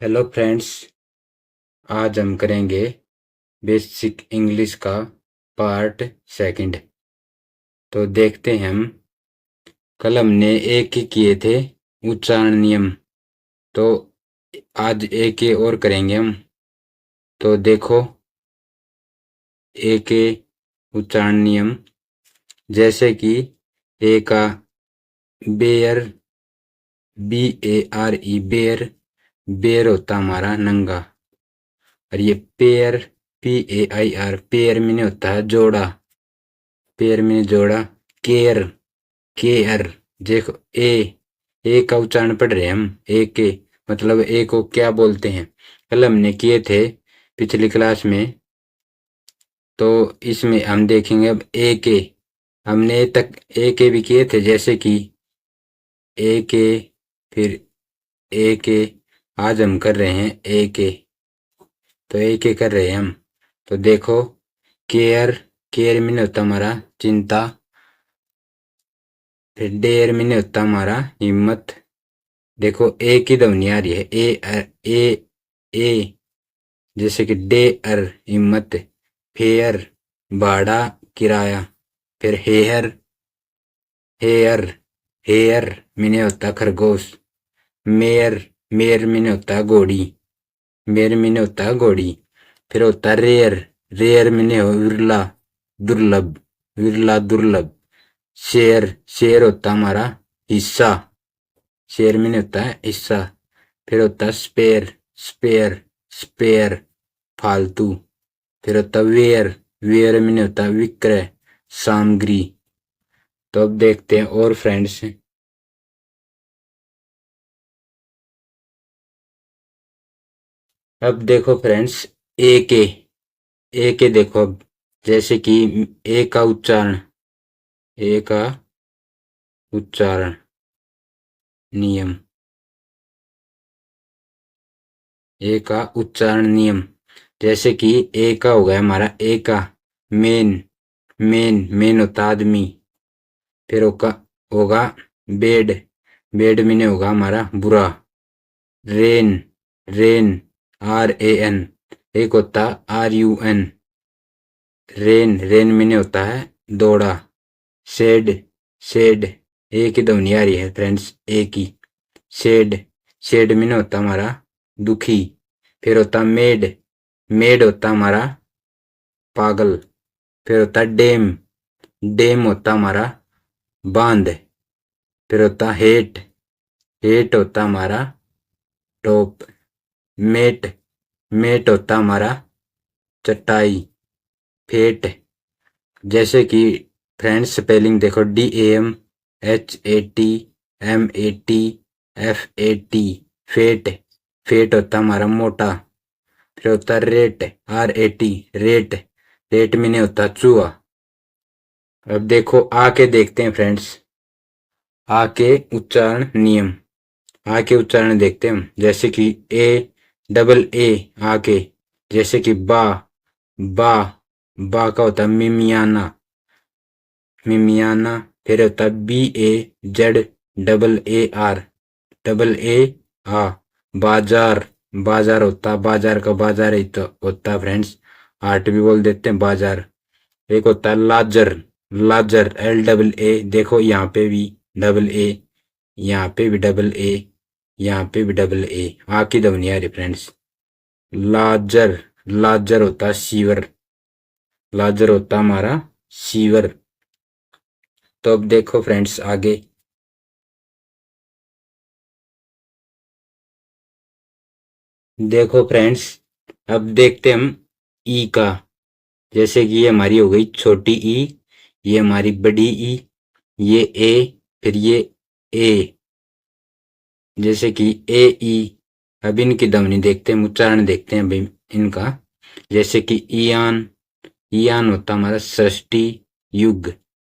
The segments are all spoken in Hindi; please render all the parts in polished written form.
Hello friends. आज हम करेंगे बेसिक इंग्लिश का पार्ट सेकंड। तो देखते हैं हम। कल हमने एक ही किए थे उच्चारण नियम, तो आज एक ही और करेंगे हम। तो देखो, एक ही उच्चारण नियम जैसे कि ए का बेयर, BARE बेयर, बेयर होता हमारा नंगा। और ये पेयर, PAIR पेयर में होता है जोड़ा, पेयर में जोड़ा। Care, care. देखो ए का उच्चारण पढ़ रहे हैं हम। ए के मतलब ए को क्या बोलते हैं, कल हमने किए थे पिछली क्लास में। तो इसमें हम देखेंगे अब ए के। हमने तक ए के भी किए थे, जैसे कि ए के, फिर ए के। आज हम कर रहे हैं ए के। तो ए के कर रहे हैं हम। तो देखो, केयर, केयर में होता हमारा चिंता। फिर डेयर में होता हमारा हिम्मत। देखो ए की ध्वनि आ रही है, ए जैसे कि डे अर हिम्मत। फेयर भाड़ा किराया। फिर हेयर, हेयर हेयर मैंने होता खरगोश। मेयर, मेयर मैंने होता घोड़ी, मेयर मैंने होता घोड़ी। फिर होता रेयर, रेयर मैंने हो विरला, दुर्लभ, विरला दुर्लभ। शेयर, शेयर होता हमारा हिस्सा, शेयर मैंने होता है हिस्सा। फिर होता है स्पेयर, स्पेयर, स्पेयर फालतू। फिर होता वेयर, वेयर में होता विक्रय, सामग्री। तो अब देखते हैं और फ्रेंड्स। अब देखो फ्रेंड्स, ए के देखो अब, जैसे कि ए का उच्चारण, ए का उच्चारण नियम, ए का उच्चारण नियम। जैसे कि ए का हो गया हमारा, ए का मेन, मेन मेन होता आदमी। फिर होगा बेड, बेड में होगा हमारा बुरा। Rain, rain RAN। एक होता RUN, रेन, रेन में होता है दौड़ा। शेड, शेड एक ही ध्वनि आ रही है फ्रेंड्स, एक ही। शेड, शेड में होता हमारा दुखी। फिर होता मेड, मेड होता हमारा पागल। फिर होता डेम, डेम होता हमारा बांध। फिर होता हेट, हेट होता हमारा टॉप। मेट, मेट होता हमारा चटाई। फेट, जैसे कि फ्रेंड्स स्पेलिंग देखो, DAMHATMATFAT, फेट, फेट होता हमारा मोटा। फिर होता रेट, RAT रेट, रेट में नहीं होता चूहा। अब देखो आ के देखते हैं फ्रेंड्स, आ के उच्चारण नियम। आ के उच्चारण देखते हैं हम, जैसे कि A आ के, जैसे कि बा, बा, बा का होता है मिमियाना, मिमियाना। फिर होता है BAZAAR, AA बाजार, बाजार होता, बाजार का बाजार ही तो होता फ्रेंड्स, आर्ट भी बोल देते हैं बाजार। एक होता है लाजर, लाजर LAA। देखो यहाँ पे भी डबल ए, यहाँ पे भी डबल ए, यहाँ पे भी डबल ए। आ की ध्वनि आ रही फ्रेंड्स। लाजर, लाजर होता सीवर, लाजर होता हमारा सीवर। तो अब देखो फ्रेंड्स आगे, देखो फ्रेंड्स अब देखते हम ई का। जैसे कि ये हमारी हो गई छोटी ई, ये हमारी बड़ी ई, ये ए, फिर ये ए, जैसे कि ए ई। अब इनकी ध्वनि देखते हैं, उच्चारण देखते हैं अभी इनका। जैसे कि ईयान, ईयान होता हमारा षष्ठी युग,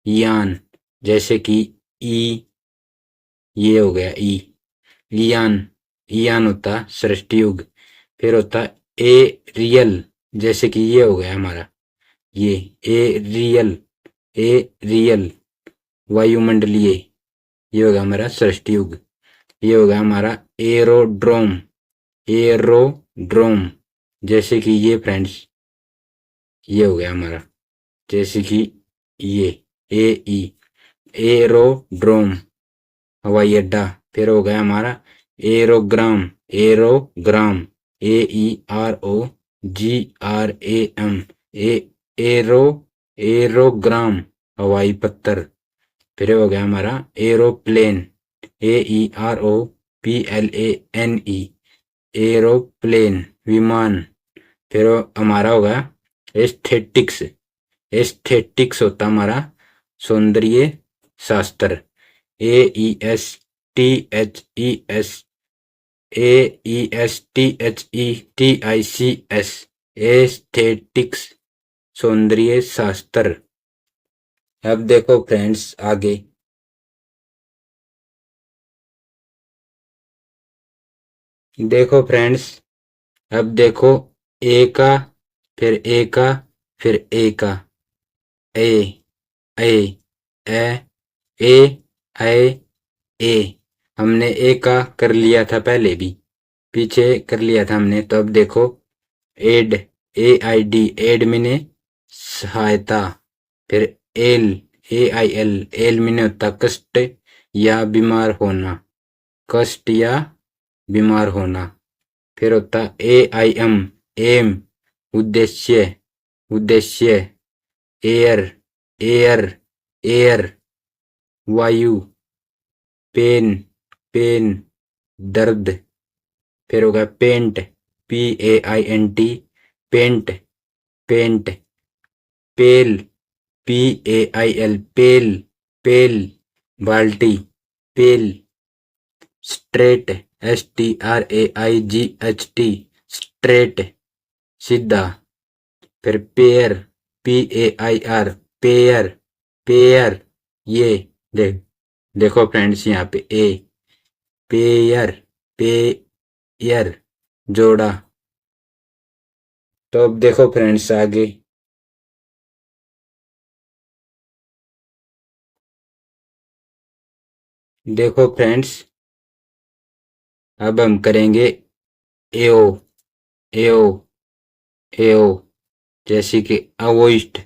ईयान। जैसे कि ई, ये हो गया ई, ईयान, ईयान होता सृष्टि युग। फिर होता ए रियल, जैसे कि ये हो गया हमारा, ये ए रियल, ए रियल वायुमंडलीय, ये होगा हमारा सृष्टि युग। ये होगा हमारा एरोड्रोम, एरोड्रोम, जैसे कि ये फ्रेंड्स, ये हो गया हमारा, जैसे कि ये ए ई, एरोड्रोम हवाई अड्डा। फिर हो गया हमारा aerogram, aerogram, A E R O G R A M, A aero aerogram हवाई पत्थर। फिर हो गया हमारा aeroplane, A E R O P L A N E, aeroplane विमान। फिर हमारा होगा एस्थेटिक्स, एस्थेटिक्स होता हमारा सौंदर्य शास्त्र, A E S T H E S, A E S T H E T I C S, aesthetics सौंदर्य शास्त्र। अब देखो फ्रेंड्स आगे, देखो फ्रेंड्स, अब देखो ए का, फिर ए का, फिर ए का, ए ए ए ए ए ए। हमने ए का कर लिया था पहले भी, पीछे कर लिया था हमने। तो अब देखो aid, a i d, aid मैंने सहायता। फिर ail, a I l, ail मैंने होता कष्ट या बीमार होना, कष्ट या बीमार होना। फिर होता ए आई एम, एम उद्देश्य, उद्देश्य। एयर, एयर, एयर वायु। पेन, पेन दर्द। फिर होगा paint, P A I N T, paint, paint. Pail, P A I L, pail, pail बाल्टी, pail. Straight, S T R A I G H T, straight सीधा। फिर pair, P A I R, pair, pair. ये देखो फ्रेंड्स यहाँ पे ए, पेयर, पेयर जोड़ा। तो अब देखो फ्रेंड्स आगे, देखो फ्रेंड्स अब हम करेंगे एओ, एओ, एओ, जैसे कि अवोइस्ट,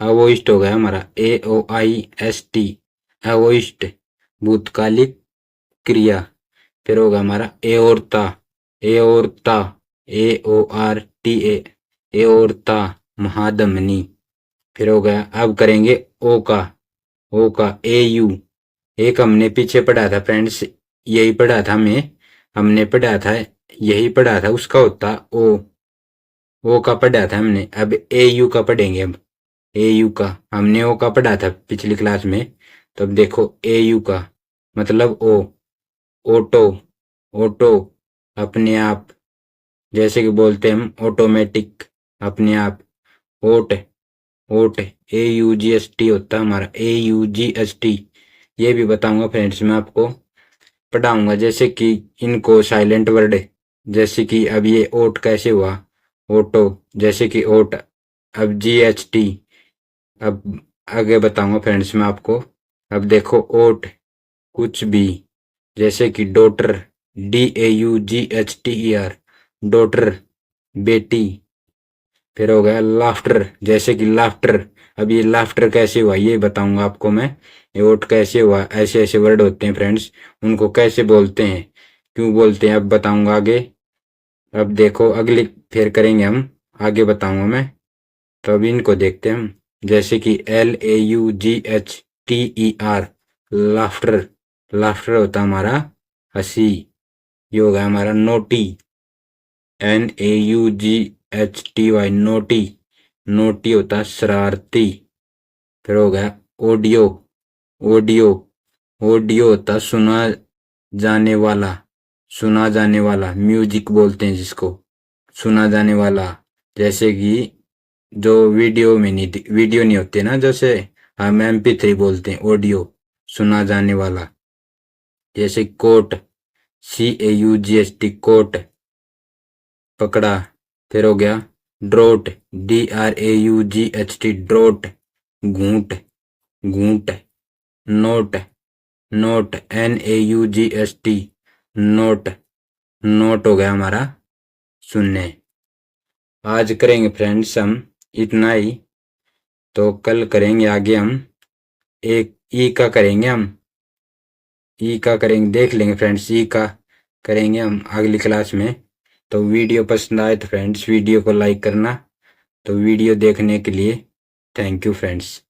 अवोइस्ट हो गया हमारा ए ओ आई एस टी, अवोइस्ट भूतकालिक क्रिया। फिर होगा हमारा एओर्ता, एओर्ता, ए ओ आर टी ए, एओर्ता महाधमनी। फिर हो गया, अब करेंगे ओ का, ओ का ए यू। एक हमने पीछे पढ़ा था फ्रेंड्स, यही पढ़ा था हमने पढ़ा था, यही पढ़ा था, उसका होता ओ का पढ़ा था हमने। अब ए यू का पढ़ेंगे। अब ए यू का हमने ओ का पढ़ा था पिछली क्लास में। तो अब देखो ए यू का मतलब ओ, ऑटो, ऑटो अपने आप, जैसे कि बोलते हैं हम ऑटोमेटिक, अपने आप। ओट, ओट ए यू जी एस टी होता है हमारा, ए यू जी एस टी। ये भी बताऊंगा फ्रेंड्स, मैं आपको पढ़ाऊंगा जैसे कि इनको साइलेंट वर्ड, जैसे कि अब ये ओट कैसे हुआ, ऑटो, जैसे कि ओट। अब जी एच टी, अब आगे बताऊंगा फ्रेंड्स मैं आपको। अब देखो ओट कुछ भी, जैसे कि daughter, D A u g H t e are, daughter बेटी। फिर हो गया लाफ्टर, जैसे कि लाफ्टर। अब ये लाफ्टर कैसे हुआ ये बताऊंगा आपको मैं, ये ओट कैसे हुआ। ऐसे ऐसे वर्ड होते हैं फ्रेंड्स, उनको कैसे बोलते हैं, क्यों बोलते हैं, अब बताऊंगा आगे। अब देखो अगली फिर करेंगे हम, आगे बताऊंगा मैं। तो अब इनको देखते हैं हम, जैसे कि l a u g H t e r, laughter, laughter होता हमारा हंसी। ये होगा हमारा naughty, n a u g H t y, naughty, naughty होता शरारती। फिर हो गया ऑडियो, ऑडियो, ऑडियो होता सुना जाने वाला, सुना जाने वाला, म्यूजिक बोलते हैं जिसको, सुना जाने वाला। जैसे कि जो वीडियो में नहीं, वीडियो नहीं होते ना, जैसे हम MP3 बोलते हैं, ऑडियो सुना जाने वाला। जैसे कोट, CAUGST, कोट पकड़ा। फिर हो गया ड्रोट, DRAUGHT, ड्रोट घूंट, घूंट। Naught, naught NAUGST, naught naught हो गया हमारा शून्य। आज करेंगे फ्रेंड्स हम इतना ही, तो कल करेंगे आगे हम एक ई का करेंगे, हम ई का करेंगे, देख लेंगे फ्रेंड्स, ई का करेंगे हम अगली क्लास में। तो वीडियो पसंद आए तो फ्रेंड्स वीडियो को लाइक करना। तो वीडियो देखने के लिए थैंक यू फ्रेंड्स।